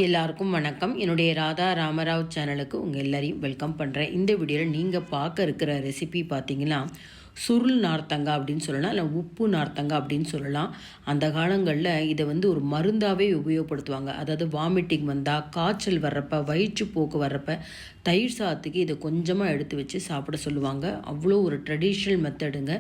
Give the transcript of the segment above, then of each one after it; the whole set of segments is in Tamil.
எல்லாருக்கும் வணக்கம். என்னுடைய ராதா ராமராவ் சேனலுக்கு உங்கள் எல்லாரையும் வெல்கம் பண்ணுறேன். இந்த வீடியோவில் நீங்கள் பார்க்க இருக்கிற ரெசிபி பார்த்தீங்கன்னா சுருள் நார்த்தங்காய் அப்படின்னு சொல்லலாம், இல்லை உப்பு நார்த்தங்காய் அப்படின்னு சொல்லலாம். அந்த காலங்களில் இதை ஒரு மருந்தாகவே உபயோகப்படுத்துவாங்க. அதாவது வாமிட்டிங் வந்தால், காய்ச்சல் வர்றப்ப, வயிற்றுப்போக்கு வர்றப்ப தயிர் சாதத்துக்கு இதை கொஞ்சமாக எடுத்து வச்சு சாப்பிட சொல்லுவாங்க. அவ்வளோ ஒரு ட்ரெடிஷ்னல் மெத்தடுங்க.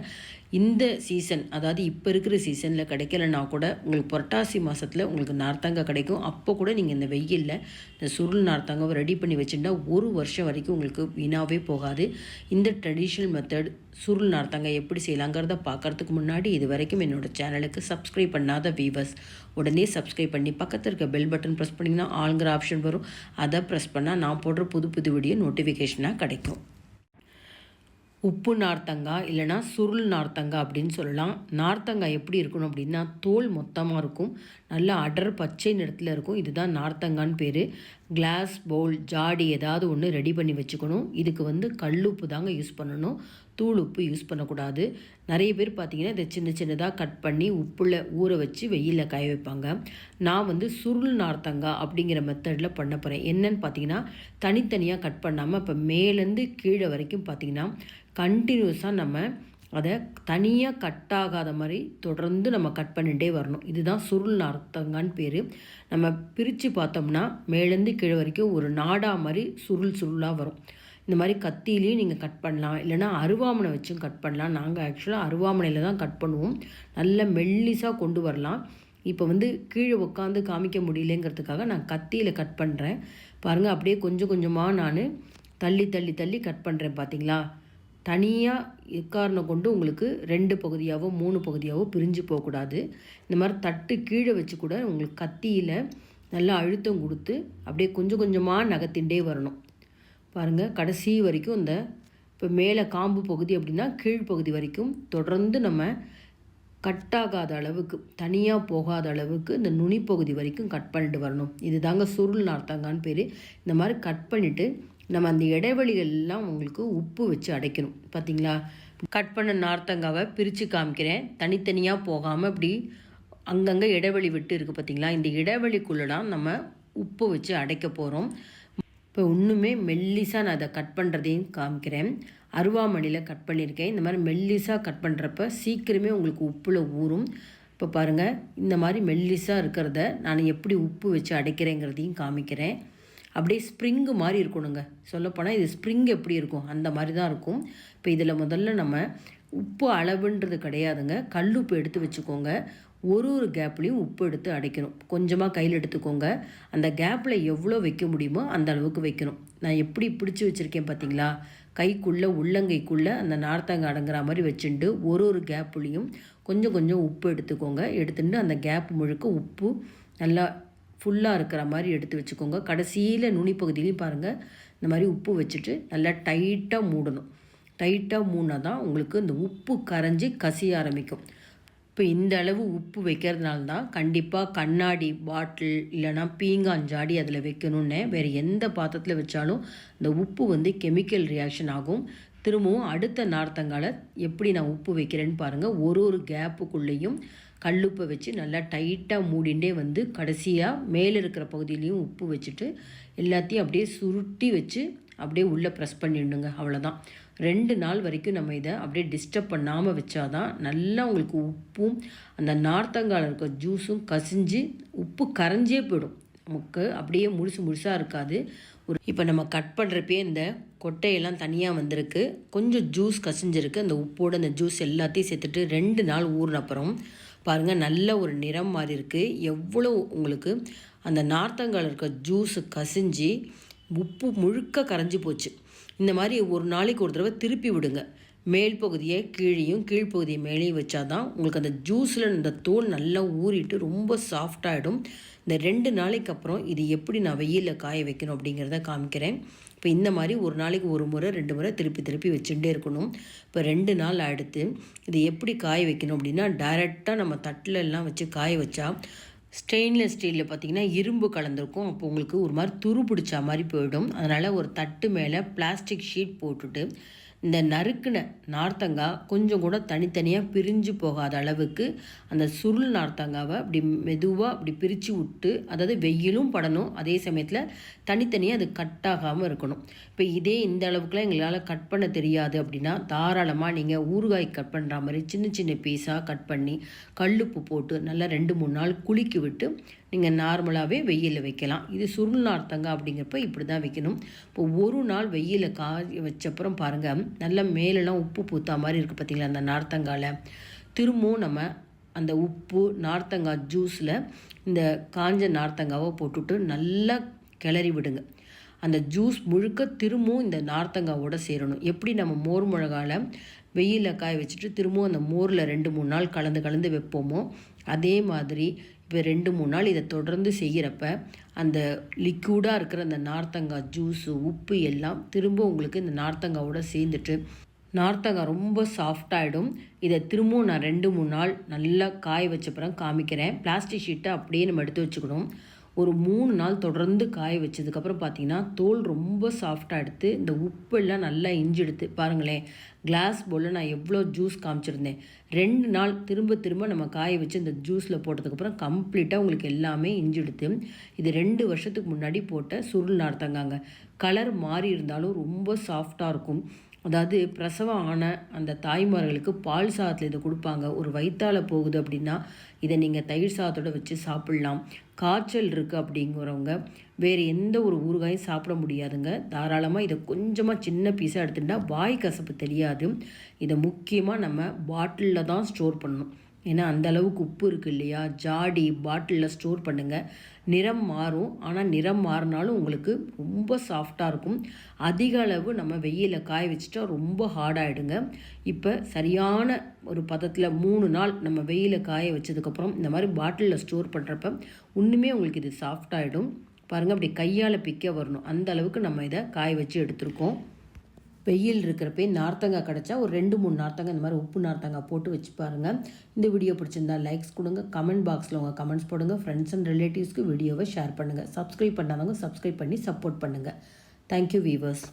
இந்த சீசன், அதாவது இப்போ இருக்கிற சீசனில் கிடைக்கலன்னா கூட உங்களுக்கு புரட்டாசி மாதத்தில் உங்களுக்கு நார்த்தங்காய் கிடைக்கும். அப்போ கூட நீங்கள் இந்த வெயிலில் இந்த சுருள் நார்த்தங்காவை ரெடி பண்ணி வச்சுட்டா ஒரு வருஷம் வரைக்கும் உங்களுக்கு வீணாகவே போகாது. இந்த ட்ரெடிஷ்னல் மெத்தட் சுருள் நார்த்தங்காய் எப்படி செய்யலாங்கிறத பார்க்குறதுக்கு முன்னாடி இது வரைக்கும் என்னோடய சேனலுக்கு சப்ஸ்கிரைப் பண்ணாத வீவர்ஸ் உடனே சப்ஸ்கிரைப் பண்ணி பக்கத்தில் இருக்க பெல் பட்டன் ப்ரெஸ் பண்ணிங்கன்னா ஆளுங்கிற ஆப்ஷன் வரும். அதை ப்ரெஸ் பண்ணால் நான் போடுற புது புது வீடியோ நோட்டிஃபிகேஷனாக கிடைக்கும். உப்பு நார்த்தங்காய் இல்லைனா சுருள் நார்த்தங்காய் அப்படின்னு சொல்லலாம். நார்த்தங்காய் எப்படி இருக்கணும் அப்படின்னா தோல் மொத்தமாக இருக்கும், நல்லா அடர் பச்சை நிறத்தில் இருக்கும். இதுதான் நார்த்தங்கான்னு பேர். கிளாஸ் பவுல் ஜாடி ஏதாவது ஒன்று ரெடி பண்ணி வச்சுக்கணும். இதுக்கு கல்லுப்பு தாங்க யூஸ் பண்ணணும், தூள் உப்பு யூஸ் பண்ணக்கூடாது. நிறைய பேர் பார்த்திங்கன்னா இதை சின்ன சின்னதாக கட் பண்ணி உப்பில் ஊற வச்சு வெயிலில் காய வைப்பாங்க. நான் சுருள் நார்த்தங்காய் அப்படிங்கிற மெத்தடில் பண்ண போகிறேன். என்னன்னு பார்த்தீங்கன்னா தனித்தனியாக கட் பண்ணாமல் இப்போ மேலேருந்து கீழே வரைக்கும் பார்த்திங்கன்னா கண்டினியூஸாக நம்ம அதை தனியாக கட் ஆகாத மாதிரி தொடர்ந்து நம்ம கட் பண்ணிகிட்டே வரணும். இதுதான் சுருள் நார்த்தங்கான்னு பேர். நம்ம பிரித்து பார்த்தோம்னா மேலேருந்து கீழே வரைக்கும் ஒரு நாடா மாதிரி சுருள் சுருளாக வரும். இந்த மாதிரி கத்திலையும் நீங்கள் கட் பண்ணலாம், இல்லைனா அருவாமனை வச்சும் கட் பண்ணலாம். நாங்கள் ஆக்சுவலாக அருவாமனையில் தான் கட் பண்ணுவோம். நல்ல மெல்லிஸாக கொண்டு வரலாம். இப்போ கீழே உட்காந்து காமிக்க முடியலங்கிறதுக்காக நான் கத்தியில் கட் பண்ணுறேன். பாருங்கள், அப்படியே கொஞ்சம் கொஞ்சமாக நான் தள்ளி தள்ளி தள்ளி கட் பண்ணுறேன். பார்த்தீங்களா, தனியாக எக்காரணம் கொண்டு உங்களுக்கு 2 பகுதியாகவோ 3 பகுதியாகவோ பிரிஞ்சு போகக்கூடாது. இந்த மாதிரி தட்டு கீழே வச்சு கூட உங்களுக்கு கத்தியில் நல்லா அழுத்தம் கொடுத்து அப்படியே கொஞ்சம் கொஞ்சமாக நகர்த்திண்டே வரணும். பாருங்கள், கடைசி வரைக்கும் இந்த இப்போ மேலே காம்பு பகுதி அப்படின்னா கீழ்ப்பகுதி வரைக்கும் தொடர்ந்து நம்ம கட்டாகாத அளவுக்கு, தனியாக போகாத அளவுக்கு இந்த நுனிப்பகுதி வரைக்கும் கட் பண்ணிட்டு வரணும். இது தாங்க சுருள் நார்த்தங்கான்னு பேர். இந்த மாதிரி கட் பண்ணிவிட்டு நம்ம அந்த இடைவெளிகள்லாம் உங்களுக்கு உப்பு வச்சு அடைக்கணும். பார்த்திங்களா, கட் பண்ண நார்த்தங்காவை பிரித்து காமிக்கிறேன். தனித்தனியாக போகாமல் இப்படி அங்கங்கே இடைவெளி விட்டு இருக்குது. பார்த்திங்களா, இந்த இடைவெளிக்குள்ளலாம் நம்ம உப்பு வச்சு அடைக்க போகிறோம். இப்போ இன்னுமே மெல்லிஸாக நான் அதை கட் பண்ணுறதையும் காமிக்கிறேன். அருவாமனையில் கட் பண்ணியிருக்கேன். இந்த மாதிரி மெல்லிஸாக கட் பண்ணுறப்ப சீக்கிரமே உங்களுக்கு உப்பில் ஊறும். இப்போ பாருங்கள், இந்த மாதிரி மெல்லிஸாக இருக்கிறத நான் எப்படி உப்பு வச்சு அடைக்கிறேங்கிறதையும் காமிக்கிறேன். அப்படியே ஸ்ப்ரிங்கு மாதிரி இருக்கணுங்க. சொல்லப்போனால் இது ஸ்ப்ரிங் எப்படி இருக்கும் அந்த மாதிரி தான் இருக்கும். இப்போ இதில் முதல்ல நம்ம உப்பு அளவுன்றது கிடையாதுங்க. கல்லுப்பு எடுத்து வச்சுக்கோங்க. ஒரு கேப்லேயும் உப்பு எடுத்து அடைக்கணும். கொஞ்சமாக கையில் எடுத்துக்கோங்க. அந்த கேப்பில் எவ்வளோ வைக்க முடியுமோ அந்த அளவுக்கு வைக்கணும். நான் எப்படி பிடிச்சி வச்சுருக்கேன் பார்த்தீங்களா, கைக்குள்ளே உள்ளங்கைக்குள்ளே அந்த நார்த்தங்காய் அடங்குற மாதிரி வச்சுட்டு ஒரு கேப்லேயும் கொஞ்சம் கொஞ்சம் உப்பு எடுத்துக்கோங்க. எடுத்துட்டு அந்த கேப் முழுக்க உப்பு நல்லா ஃபுல்லாக இருக்கிற மாதிரி எடுத்து வச்சுக்கோங்க. கடைசியில் நுனி பகுதியிலையும் பாருங்கள், இந்த மாதிரி உப்பு வச்சுட்டு நல்லா டைட்டாக மூடணும். டைட்டாக மூடினா தான் உங்களுக்கு இந்த உப்பு கரைஞ்சி கசிய ஆரம்பிக்கும். இப்போ இந்த அளவு உப்பு வைக்கிறதுனால தான் கண்டிப்பாக கண்ணாடி பாட்டில் இல்லைனா பீங்கான் ஜாடி அதில் வைக்கணுன்னே. வேறு எந்த பாத்திரத்தில் வச்சாலும் இந்த உப்பு கெமிக்கல் ரியாக்ஷன் ஆகும். திரும்பவும் அடுத்த நார்த்தங்கால எப்படி நான் உப்பு வைக்கிறேன்னு பாருங்கள். ஒரு கேப்புக்குள்ளேயும் கல்லுப்பை வச்சு நல்லா டைட்டாக மூடிண்டே கடைசியாக மேலே இருக்கிற பகுதியிலையும் உப்பு வச்சுட்டு எல்லாத்தையும் அப்படியே சுருட்டி வச்சு அப்படியே உள்ளே ப்ரெஸ் பண்ணிடணுங்க. அவ்வளோதான். 2 நாள் வரைக்கும் நம்ம இதை அப்படியே டிஸ்டர்ப் பண்ணாமல் வச்சாதான் நல்லா உங்களுக்கு உப்பும் அந்த நார்த்தங்காயில் இருக்க ஜூஸும் கசிஞ்சு உப்பு கரைஞ்சே போயிடும். நமக்கு அப்படியே முழுசாக இருக்காது. இப்போ நம்ம கட் பண்ணுறப்பே இந்த கொட்டையெல்லாம் தனியாக வந்திருக்கு, கொஞ்சம் ஜூஸ் கசிஞ்சிருக்கு. அந்த உப்போடு அந்த ஜூஸ் எல்லாத்தையும் சேர்த்துட்டு 2 நாள் ஊறின அப்புறம் பாருங்கள், நல்ல ஒரு நிறம் மாதிரி இருக்குது. எவ்வளோ உங்களுக்கு அந்த நார்த்தங்காயில் இருக்க ஜூஸு கசிஞ்சு உப்பு முழுக்க கரைஞ்சி போச்சு. இந்த மாதிரி ஒரு நாளைக்கு ஒரு தடவை திருப்பி விடுங்க. மேல் பகுதியை கீழேயும் கீழ்ப்பகுதியை மேலேயும் வச்சாதான் உங்களுக்கு அந்த ஜூஸில் இந்த தோல் நல்லா ஊறிட்டு ரொம்ப சாஃப்டாகிடும். இந்த 2 நாளைக்கு அப்புறம் இது எப்படி நான் வெயிலில் காய வைக்கணும் அப்படிங்கிறத காமிக்கிறேன். இப்போ இந்த மாதிரி ஒரு நாளைக்கு 1 முறை 2 முறை திருப்பி வச்சுட்டே இருக்கணும். இப்போ 2 நாள் அடுத்து இது எப்படி காய வைக்கணும் அப்படின்னா, டைரெக்டாக நம்ம தட்டில் எல்லாம் வச்சு காய வச்சா ஸ்டெயின்லெஸ் ஸ்டீலில் பார்த்திங்கன்னா இரும்பு கலந்துருக்கும். அப்போ உங்களுக்கு ஒரு மாதிரி துரு பிடிச்சா மாதிரி போயிடும். அதனால் ஒரு தட்டு மேலே பிளாஸ்டிக் ஷீட் போட்டுட்டு இந்த நறுக்குன நார்த்தங்காய் கொஞ்சம் கூட தனித்தனியாக பிரிஞ்சு போகாத அளவுக்கு அந்த சுருள் நார்த்தங்காவை அப்படி மெதுவாக அப்படி பிரித்து விட்டு, அதாவது வெயிலும் படணும், அதே சமயத்தில் தனித்தனியாக அது கட் ஆகாமல் இருக்கணும். இப்போ இதே இந்த அளவுக்குலாம் எங்களால் கட் பண்ண தெரியாது அப்படின்னா, தாராளமாக நீங்கள் ஊறுகாய் கட் பண்ணுற மாதிரி சின்ன சின்ன பீஸாக கட் பண்ணி கல்லுப்பு போட்டு நல்லா 2-3 நாள் குலுக்கி விட்டு நீங்கள் நார்மலாகவே வெயிலில் வைக்கலாம். இது சுருள் நார்த்தங்காய் அப்படிங்கிறப்ப இப்படி தான் வைக்கணும். இப்போ ஒரு நாள் வெயிலில் காய வச்சப்புறம் பாருங்கள், நல்லா மேலெல்லாம் உப்பு பூத்தா மாதிரி இருக்குது பார்த்திங்களா அந்த நார்த்தங்காயில். திரும்பவும் நம்ம அந்த உப்பு நார்த்தங்காய் ஜூஸில் இந்த காஞ்ச நார்த்தங்காவை போட்டுவிட்டு நல்லா கிளறி விடுங்க. அந்த ஜூஸ் முழுக்க திரும்பவும் இந்த நார்த்தங்காவோட சேரணும். எப்படி நம்ம மோர் மிளகாவில் வெயிலில் காய வச்சுட்டு திரும்பவும் அந்த மோரில் 2-3 நாள் கலந்து வைப்போமோ, அதே மாதிரி இப்போ 2-3 நாள் இதை தொடர்ந்து செய்கிறப்ப அந்த லிக்யூடாக இருக்கிற அந்த நார்த்தங்காய் ஜூஸு உப்பு எல்லாம் திரும்ப உங்களுக்கு இந்த நார்த்தங்காவோட சேர்ந்துட்டு நார்த்தங்காய் ரொம்ப சாஃப்டாகிடும். இதை திரும்பவும் நான் 2-3 நாள் நல்லா காய வச்சப்பறம் காமிக்கிறேன். பிளாஸ்டிக் ஷீட்டை அப்படியே நம்ம எடுத்து வச்சுக்கணும். ஒரு 3 நாள் தொடர்ந்து காய வச்சதுக்கப்புறம் பார்த்திங்கன்னா தோல் ரொம்ப சாஃப்டாக எடுத்து இந்த உப்பெல்லாம் நல்லா இஞ்செடுத்து பாருங்களேன். கிளாஸ் பவுலில் நான் எவ்வளோ ஜூஸ் காமிச்சிருந்தேன். 2 நாள் திரும்ப நம்ம காய வச்சு இந்த ஜூஸில் போட்டதுக்கப்புறம் கம்ப்ளீட்டாக உங்களுக்கு எல்லாமே இஞ்செடுத்து, இது 2 வருஷத்துக்கு முன்னாடி போட்ட சுருள் நார்த்தங்காங்க. கலர் மாறி இருந்தாலும் ரொம்ப சாஃப்டாக இருக்கும். அதாவது பிரசவம் ஆன அந்த தாய்மார்களுக்கு பால் சாதத்தில் இதை கொடுப்பாங்க. ஒரு வயிற்றால் போகுது அப்படின்னா இதை நீங்கள் தயிர் சாதத்தோடு வச்சு சாப்பிட்லாம். காய்ச்சல் இருக்குது அப்படிங்கிறவங்க வேறு எந்த ஒரு ஊறுகாயும் சாப்பிட முடியாதுங்க. தாராளமாக இதை கொஞ்சமாக சின்ன பீஸாக எடுத்துட்டா வாய் கசப்பு தெரியாது. இதை முக்கியமாக நம்ம பாட்டிலில் தான் ஸ்டோர் பண்ணணும். ஏன்னா அந்த அளவுக்கு உப்பு இருக்குது இல்லையா. ஜாடி பாட்டிலில் ஸ்டோர் பண்ணுங்கள். நிறம் மாறும், ஆனால் நிறம் மாறினாலும் உங்களுக்கு ரொம்ப சாஃப்டாக இருக்கும். அதிக அளவு நம்ம வெயிலில் காய வச்சுட்டா ரொம்ப ஹார்டாகிடுங்க. இப்போ சரியான ஒரு பதத்தில் 3 நாள் நம்ம வெயிலில் காய வச்சதுக்கப்புறம் இந்த மாதிரி பாட்டிலில் ஸ்டோர் பண்ணுறப்ப இன்னுமே உங்களுக்கு இது சாஃப்டாகிடும். பாருங்கள், அப்படி கையால் பிக்க வரணும், அந்த அளவுக்கு நம்ம இதை காய வச்சு எடுத்துருக்கோம். வெயில் இருக்கிறப்பே நார்த்தங்காய் கிடச்சா ஒரு 2-3 நார்த்தங்காய் இந்த மாதிரி உப்பு நார்த்தங்காய் போட்டு வச்சு பாருங்கள். இந்த வீடியோ பிடிச்சிருந்தா லைக்ஸ் கொடுங்க, கமெண்ட் பாக்ஸில் உங்கள் கமெண்ட்ஸ் போடுங்க, ஃப்ரெண்ட்ஸ் அண்ட் ரிலேட்டிவ்ஸ்க்கு வீடியோவை ஷேர் பண்ணுங்கள். சப்ஸ்கிரைப் பண்ணாதவங்க சப்ஸ்கிரைப் பண்ணி சப்போர்ட் பண்ணுங்கள். Thank you viewers.